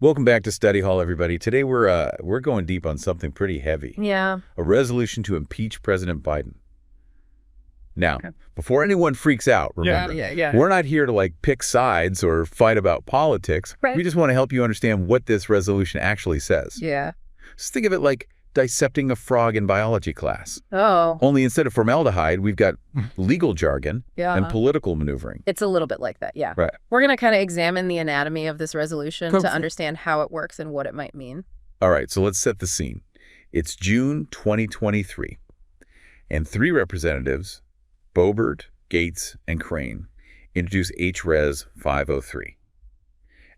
Welcome back to Study Hall, everybody. Today we're going deep on something pretty heavy. Yeah. A resolution to impeach President Biden. Now, Okay. before anyone freaks out, remember, Yeah. we're not here to pick sides or fight about politics. Right. We just want to help you understand what this resolution actually says. Yeah. Just think of it like dissecting a frog in biology class. Oh. Only instead of formaldehyde, we've got legal jargon and political maneuvering. It's a little bit like that, yeah. Right. We're going to kind of examine the anatomy of this resolution to understand how it works and what it might mean. All right, so let's set the scene. It's June 2023, and three representatives, Boebert, Gaetz, and Crane, introduce H.Res 503.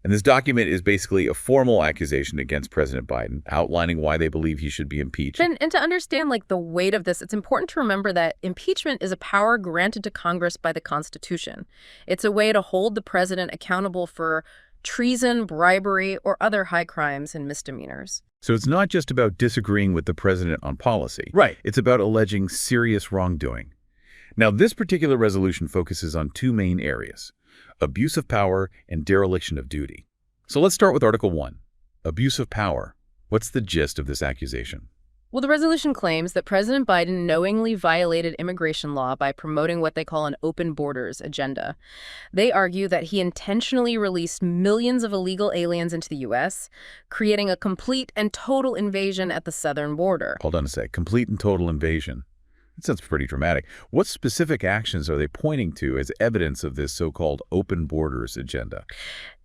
And this document is basically a formal accusation against President Biden, outlining why they believe he should be impeached. And to understand the weight of this, it's important to remember that impeachment is a power granted to Congress by the Constitution. It's a way to hold the president accountable for treason, bribery, or other high crimes and misdemeanors. So it's not just about disagreeing with the president on policy. Right. It's about alleging serious wrongdoing. Now, this particular resolution focuses on two main areas: abuse of power and dereliction of duty. So let's start with Article 1, abuse of power. What's the gist of this accusation? Well, the resolution claims that President Biden knowingly violated immigration law by promoting what they call an open borders agenda. They argue that he intentionally released millions of illegal aliens into the U.S., creating a complete and total invasion at the southern border. Hold on a sec. Complete and total invasion. That sounds pretty dramatic. What specific actions are they pointing to as evidence of this so-called open borders agenda?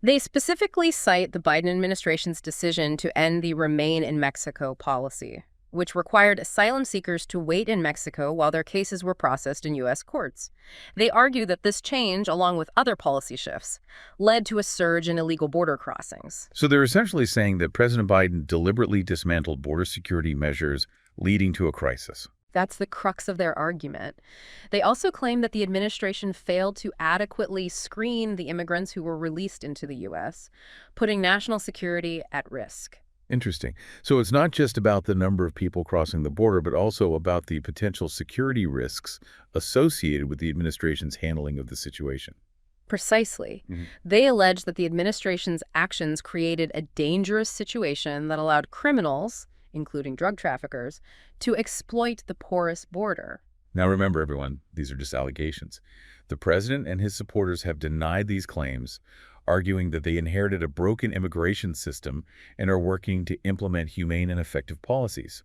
They specifically cite the Biden administration's decision to end the Remain in Mexico policy, which required asylum seekers to wait in Mexico while their cases were processed in U.S. courts. They argue that this change, along with other policy shifts, led to a surge in illegal border crossings. So they're essentially saying that President Biden deliberately dismantled border security measures, leading to a crisis. That's the crux of their argument. They also claim that the administration failed to adequately screen the immigrants who were released into the U.S., putting national security at risk. Interesting. So it's not just about the number of people crossing the border, but also about the potential security risks associated with the administration's handling of the situation. Precisely. They allege that the administration's actions created a dangerous situation that allowed criminals, including drug traffickers, to exploit the porous border. Now remember, everyone, these are just allegations. The president and his supporters have denied these claims, arguing that they inherited a broken immigration system and are working to implement humane and effective policies.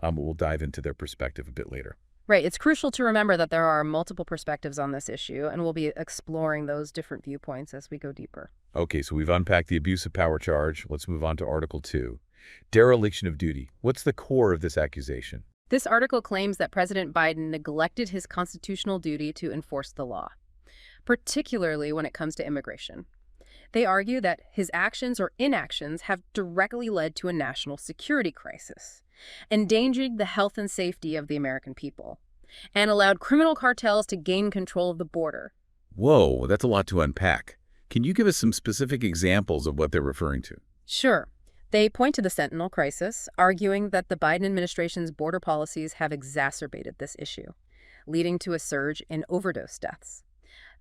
We'll dive into their perspective a bit later. Right. It's crucial to remember that there are multiple perspectives on this issue, and we'll be exploring those different viewpoints as we go deeper. Okay, so we've unpacked the abuse of power charge. Let's move on to Article 2. Dereliction of duty. What's the core of this accusation? This article claims that President Biden neglected his constitutional duty to enforce the law, particularly when it comes to immigration. They argue that his actions or inactions have directly led to a national security crisis, endangered the health and safety of the American people, and allowed criminal cartels to gain control of the border. Whoa, that's a lot to unpack. Can you give us some specific examples of what they're referring to? Sure. They point to the fentanyl crisis, arguing that the Biden administration's border policies have exacerbated this issue, leading to a surge in overdose deaths.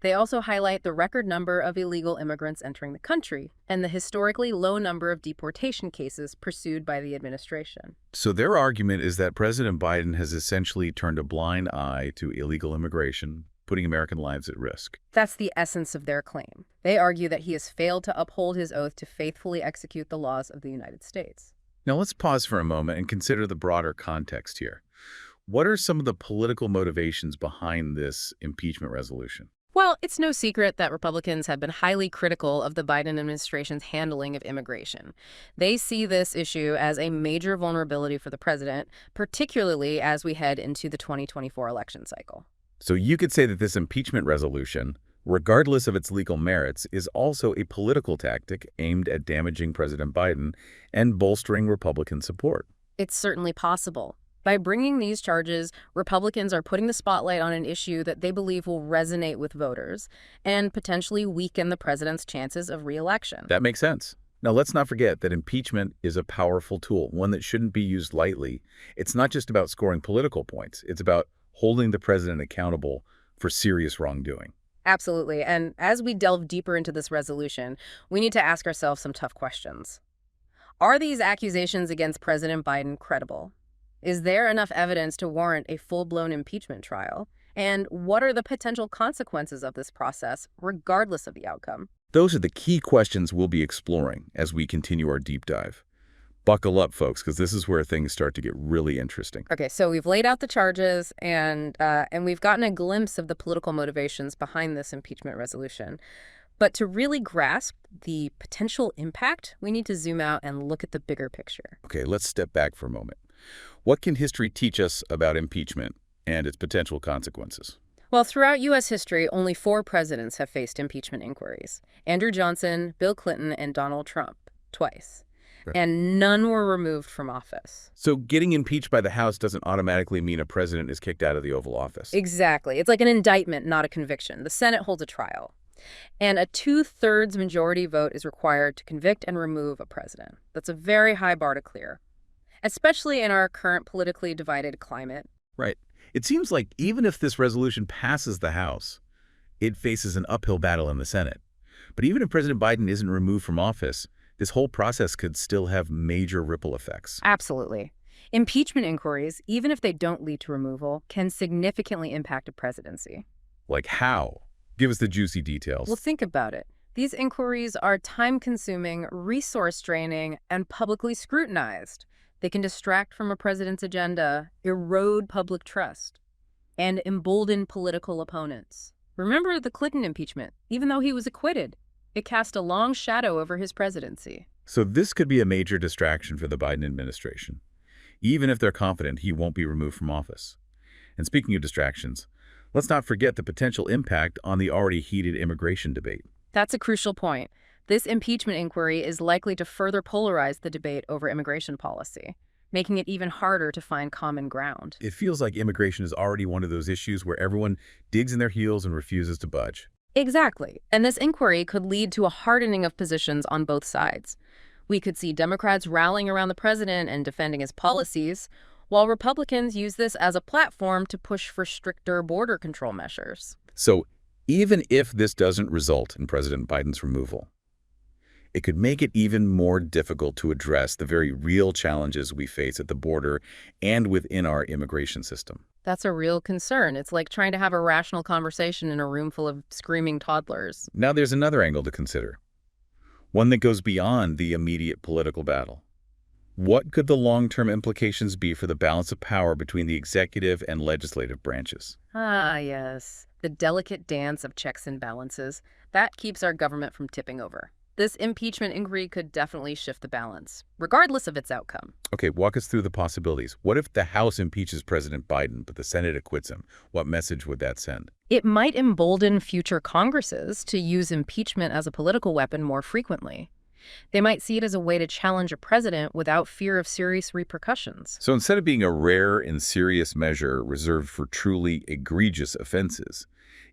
They also highlight the record number of illegal immigrants entering the country and the historically low number of deportation cases pursued by the administration. So their argument is that President Biden has essentially turned a blind eye to illegal immigration, putting American lives at risk. That's the essence of their claim. They argue that he has failed to uphold his oath to faithfully execute the laws of the United States. Now let's pause for a moment and consider the broader context here. What are some of the political motivations behind this impeachment resolution? Well, it's no secret that Republicans have been highly critical of the Biden administration's handling of immigration. They see this issue as a major vulnerability for the president, particularly as we head into the 2024 election cycle. So you could say that this impeachment resolution, regardless of its legal merits, is also a political tactic aimed at damaging President Biden and bolstering Republican support. It's certainly possible. By bringing these charges, Republicans are putting the spotlight on an issue that they believe will resonate with voters and potentially weaken the president's chances of re-election. That makes sense. Now, let's not forget that impeachment is a powerful tool, one that shouldn't be used lightly. It's not just about scoring political points. It's about holding the president accountable for serious wrongdoing. Absolutely. And as we delve deeper into this resolution, we need to ask ourselves some tough questions. Are these accusations against President Biden credible? Is there enough evidence to warrant a full-blown impeachment trial? And what are the potential consequences of this process, regardless of the outcome? Those are the key questions we'll be exploring as we continue our deep dive. Buckle up, folks, because this is where things start to get really interesting. Okay, so we've laid out the charges and we've gotten a glimpse of the political motivations behind this impeachment resolution. But to really grasp the potential impact, we need to zoom out and look at the bigger picture. Okay, let's step back for a moment. What can history teach us about impeachment and its potential consequences? Well, throughout U.S. history, only 4 presidents have faced impeachment inquiries: Andrew Johnson, Bill Clinton, and Donald Trump, twice. Right. And none were removed from office. So getting impeached by the House doesn't automatically mean a president is kicked out of the Oval Office. Exactly. It's like an indictment, not a conviction. The Senate holds a trial. And a 2/3 majority vote is required to convict and remove a president. That's a very high bar to clear, especially in our current politically divided climate. Right. It seems like even if this resolution passes the House, it faces an uphill battle in the Senate. But even if President Biden isn't removed from office, this whole process could still have major ripple effects. Absolutely. Impeachment inquiries, even if they don't lead to removal, can significantly impact a presidency. Like how? Give us the juicy details. Well, think about it. These inquiries are time-consuming, resource-draining, and publicly scrutinized. They can distract from a president's agenda, erode public trust, and embolden political opponents. Remember the Clinton impeachment? Even though he was acquitted, it cast a long shadow over his presidency. So this could be a major distraction for the Biden administration, even if they're confident he won't be removed from office. And speaking of distractions, let's not forget the potential impact on the already heated immigration debate. That's a crucial point. This impeachment inquiry is likely to further polarize the debate over immigration policy, making it even harder to find common ground. It feels like immigration is already one of those issues where everyone digs in their heels and refuses to budge. Exactly. And this inquiry could lead to a hardening of positions on both sides. We could see Democrats rallying around the president and defending his policies, while Republicans use this as a platform to push for stricter border control measures. So even if this doesn't result in President Biden's removal, it could make it even more difficult to address the very real challenges we face at the border and within our immigration system. That's a real concern. It's like trying to have a rational conversation in a room full of screaming toddlers. Now there's another angle to consider, one that goes beyond the immediate political battle. What could the long-term implications be for the balance of power between the executive and legislative branches? Ah, yes. The delicate dance of checks and balances. That keeps our government from tipping over. This impeachment inquiry could definitely shift the balance, regardless of its outcome. Okay, walk us through the possibilities. What if the House impeaches President Biden, but the Senate acquits him? What message would that send? It might embolden future Congresses to use impeachment as a political weapon more frequently. They might see it as a way to challenge a president without fear of serious repercussions. So instead of being a rare and serious measure reserved for truly egregious offenses,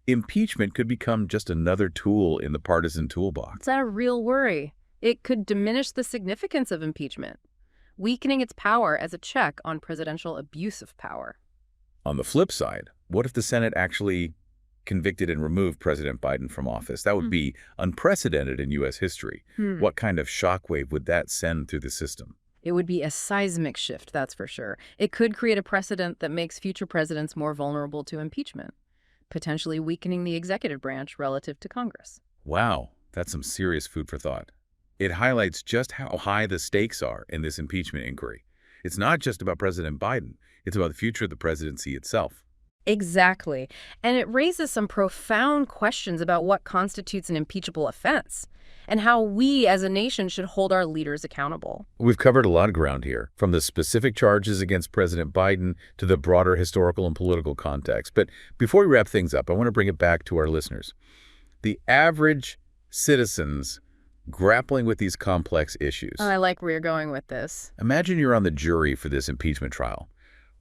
impeachment could become just another tool in the partisan toolbox. It's a real worry. It could diminish the significance of impeachment, weakening its power as a check on presidential abuse of power. On the flip side, what if the Senate actually convicted and removed President Biden from office? That would be unprecedented in U.S. history. What kind of shockwave would that send through the system? It would be a seismic shift, that's for sure. It could create a precedent that makes future presidents more vulnerable to impeachment, potentially weakening the executive branch relative to Congress. Wow, that's some serious food for thought. It highlights just how high the stakes are in this impeachment inquiry. It's not just about President Biden. It's about the future of the presidency itself. Exactly. And it raises some profound questions about what constitutes an impeachable offense and how we as a nation should hold our leaders accountable. We've covered a lot of ground here, from the specific charges against President Biden to the broader historical and political context. But before we wrap things up, I want to bring it back to our listeners. The average citizens grappling with these complex issues. I like where you're going with this. Imagine you're on the jury for this impeachment trial.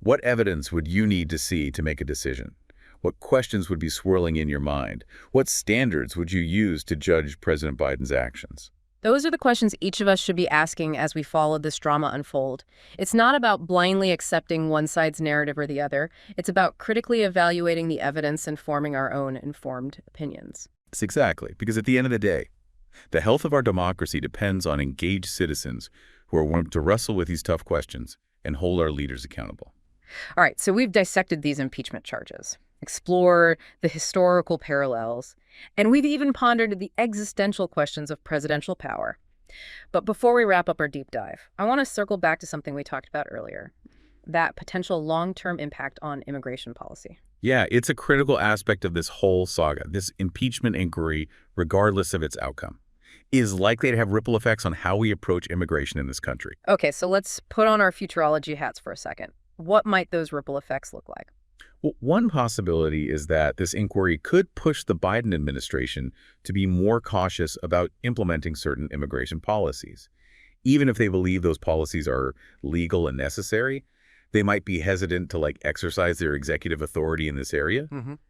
What evidence would you need to see to make a decision? What questions would be swirling in your mind? What standards would you use to judge President Biden's actions? Those are the questions each of us should be asking as we follow this drama unfold. It's not about blindly accepting one side's narrative or the other. It's about critically evaluating the evidence and forming our own informed opinions. Yes, exactly, because at the end of the day, the health of our democracy depends on engaged citizens who are willing to wrestle with these tough questions and hold our leaders accountable. All right, so we've dissected these impeachment charges, explored the historical parallels, and we've even pondered the existential questions of presidential power. But before we wrap up our deep dive, I want to circle back to something we talked about earlier, that potential long-term impact on immigration policy. Yeah, it's a critical aspect of this whole saga. This impeachment inquiry, regardless of its outcome, is likely to have ripple effects on how we approach immigration in this country. Okay, so let's put on our futurology hats for a second. What might those ripple effects look like? Well, one possibility is that this inquiry could push the Biden administration to be more cautious about implementing certain immigration policies. Even if they believe those policies are legal and necessary, they might be hesitant to exercise their executive authority in this area,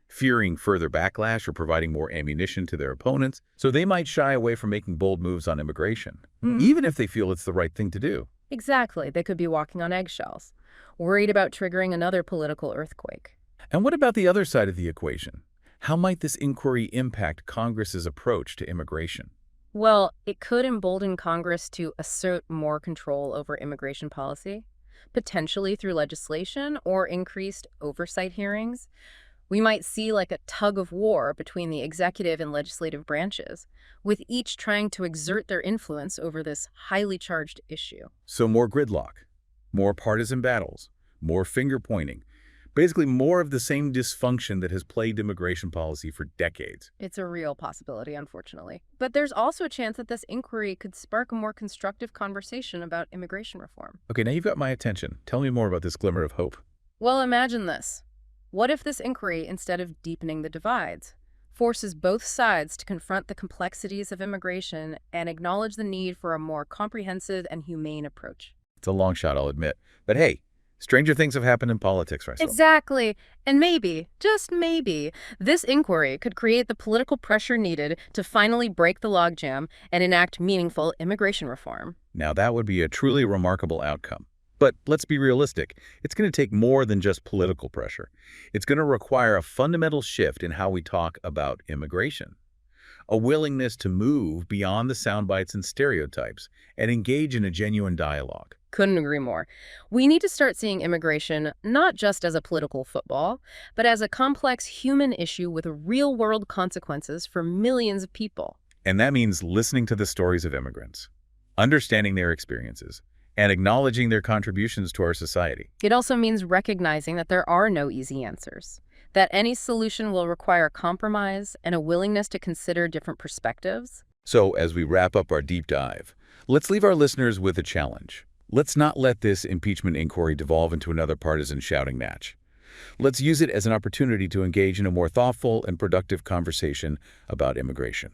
fearing further backlash or providing more ammunition to their opponents. So they might shy away from making bold moves on immigration, even if they feel it's the right thing to do. Exactly. They could be walking on eggshells, worried about triggering another political earthquake. And what about the other side of the equation? How might this inquiry impact Congress's approach to immigration? Well, it could embolden Congress to assert more control over immigration policy, potentially through legislation or increased oversight hearings. We might see a tug of war between the executive and legislative branches, with each trying to exert their influence over this highly charged issue. So more gridlock, more partisan battles, more finger-pointing, basically more of the same dysfunction that has plagued immigration policy for decades. It's a real possibility, unfortunately. But there's also a chance that this inquiry could spark a more constructive conversation about immigration reform. Okay, now you've got my attention. Tell me more about this glimmer of hope. Well, imagine this. What if this inquiry, instead of deepening the divides, forces both sides to confront the complexities of immigration and acknowledge the need for a more comprehensive and humane approach? It's a long shot, I'll admit. But hey, stranger things have happened in politics, right? Exactly. And maybe, just maybe, this inquiry could create the political pressure needed to finally break the logjam and enact meaningful immigration reform. Now, that would be a truly remarkable outcome. But let's be realistic. It's going to take more than just political pressure. It's going to require a fundamental shift in how we talk about immigration. A willingness to move beyond the sound bites and stereotypes and engage in a genuine dialogue. Couldn't agree more. We need to start seeing immigration not just as a political football, but as a complex human issue with real-world consequences for millions of people. And that means listening to the stories of immigrants, understanding their experiences, and acknowledging their contributions to our society. It also means recognizing that there are no easy answers, that any solution will require compromise and a willingness to consider different perspectives. So, as we wrap up our deep dive, let's leave our listeners with a challenge. Let's not let this impeachment inquiry devolve into another partisan shouting match. Let's use it as an opportunity to engage in a more thoughtful and productive conversation about immigration.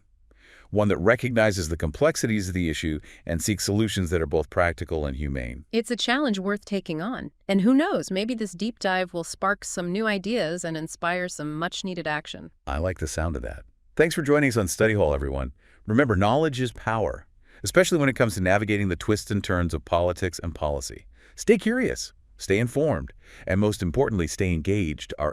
One that recognizes the complexities of the issue and seeks solutions that are both practical and humane. It's a challenge worth taking on. And who knows, maybe this deep dive will spark some new ideas and inspire some much-needed action. I like the sound of that. Thanks for joining us on Study Hall, everyone. Remember, knowledge is power, especially when it comes to navigating the twists and turns of politics and policy. Stay curious, stay informed, and most importantly, stay engaged. Our